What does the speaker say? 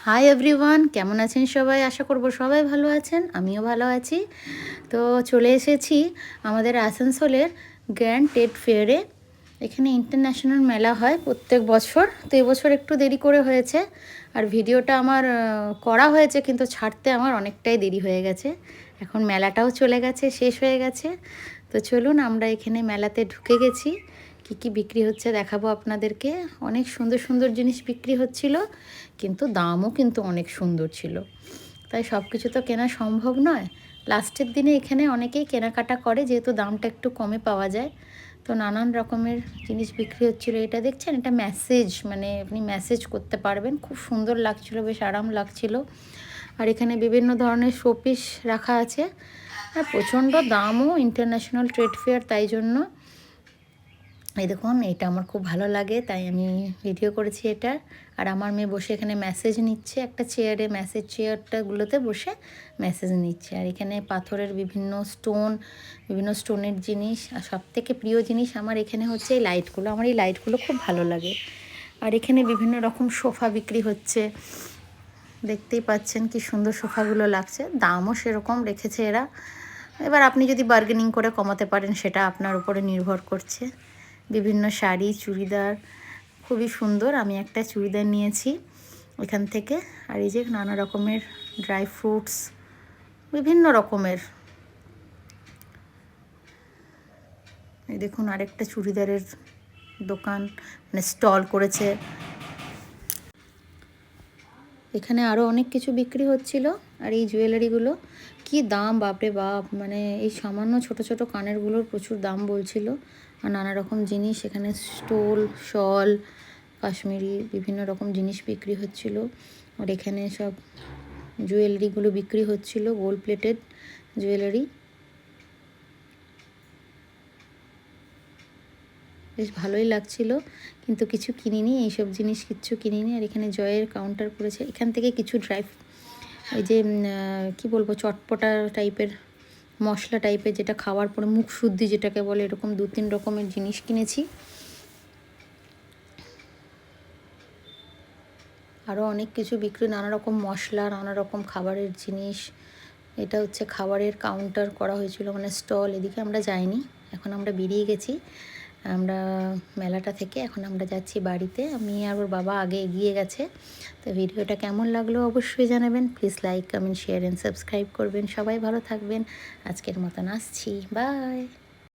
Hi everyone, কেমন আছেন সবাই? আশা করব সবাই ভালো আছেন, আমিও ভালো আছি। তো চলে এসেছি আমাদের আসানসোলের গ্র্যান্ড ট্রেড ফেয়ারে। এখানে ইন্টারন্যাশনাল মেলা হয় প্রত্যেক বছর। তো এবছর একটু দেরি করে হয়েছে, আর ভিডিওটা আমার করা হয়েছে কিন্তু ছাড়তে আমার অনেকটাই দেরি হয়ে গেছে। এখন মেলাটাও চলে গেছে, শেষ হয়ে গেছে। তো চলুন, আমরা এখানে মেলাতে ঢুকে গেছি। কি কি বিক্রি হচ্ছে দেখাবো আপনাদেরকে। অনেক সুন্দর সুন্দর জিনিস বিক্রি হচ্ছিল, কিন্তু দামও কিন্তু অনেক সুন্দর ছিল। তাই সব কিছু তো কেনা সম্ভব নয়। লাস্টের দিনে এখানে অনেকেই কেনাকাটা করে, যেহেতু দামটা একটু কমে পাওয়া যায়। তো নানান রকমের জিনিস বিক্রি হচ্ছিলো। এটা দেখছেন, এটা মেসেজ, মানে আপনি মেসেজ করতে পারবেন। খুব সুন্দর লাগছিল, বেশ আরাম লাগছিল। আর এখানে বিভিন্ন ধরনের শোপিস রাখা আছে। আর প্রচণ্ড দামও, ইন্টারন্যাশনাল ট্রেড ফেয়ার, তাই জন্য। এই দেখুন, এটা আমার খুব ভালো লাগে, তাই আমি ভিডিও করেছি এটার। আর আমার মেয়ে বসে এখানে মেসেজ নিচ্ছে, একটা চেয়ারে, মেসেজ চেয়ারটাগুলোতে বসে মেসেজ নিচ্ছে। আর এখানে পাথরের বিভিন্ন স্টোনের জিনিস। আর সবথেকে প্রিয় জিনিস আমার এখানে হচ্ছে এই লাইটগুলো। আমার এই লাইটগুলো খুব ভালো লাগে। আর এখানে বিভিন্ন রকম সোফা বিক্রি হচ্ছে, দেখতেই পাচ্ছেন কি সুন্দর সোফাগুলো লাগছে। দামও সেরকম রেখেছে এরা। এবার আপনি যদি বার্গেনিং করে কমাতে পারেন, সেটা আপনার উপরে নির্ভর করছে। বিভিন্ন শাড়ি, চুড়িদার খুবই সুন্দর। আমি একটা চুড়িদার নিয়েছি এখান থেকে। আর এই যে নানা রকমের ড্রাই ফ্রুটস, বিভিন্ন রকমের। এই দেখুন, আরেকটা চুড়িদারের দোকান, মানে স্টল করেছে। এখানে আরও অনেক কিছু বিক্রি হচ্ছিল। আর এই জুয়েলারিগুলো কি দাম, বাপরে বাপ! মানে এই সামান্য ছোট ছোট কানেরগুলোর প্রচুর দাম বলছিল। আর নানা রকম জিনিস এখানে, স্টোল, শল, কাশ্মীরি বিভিন্ন রকম জিনিস বিক্রি হচ্ছিল। আর এখানে সব জুয়েলারিগুলো বিক্রি হচ্ছিল, গোল্ড প্লেটেড জুয়েলারি। বেশ ভালোই লাগছিল, কিন্তু কিছু কিনিনি, এইসব জিনিস কিচ্ছু কিনিনি। আর এখানে জয়ের কাউন্টার করেছে। এখান থেকে কিছু এই যে কি বলবো, চটপটা টাইপের, মশলা টাইপের, যেটা খাওয়ার পরে মুখ শুদ্ধি যেটাকে বলে, এরকম 2-3 রকমের জিনিস কিনেছি। আরও অনেক কিছু বিক্রি, নানা রকম মশলা, নানা রকম খাবারের জিনিস। এটা হচ্ছে খাবারের কাউন্টার করা হয়েছিল, মানে স্টল। এদিকে আমরা যাইনি, এখন আমরা বেরিয়ে গেছি আমরা মেলাটা থেকে। এখন আমরা যাচ্ছি বাড়িতে। আমি আর ওর বাবা আগে এগিয়ে গেছে। তো ভিডিওটা কেমন লাগলো অবশ্যই জানাবেন। Please like, comment, share and subscribe করবেন। সবাই ভালো থাকবেন। আজকের মতন আসছি, বাই।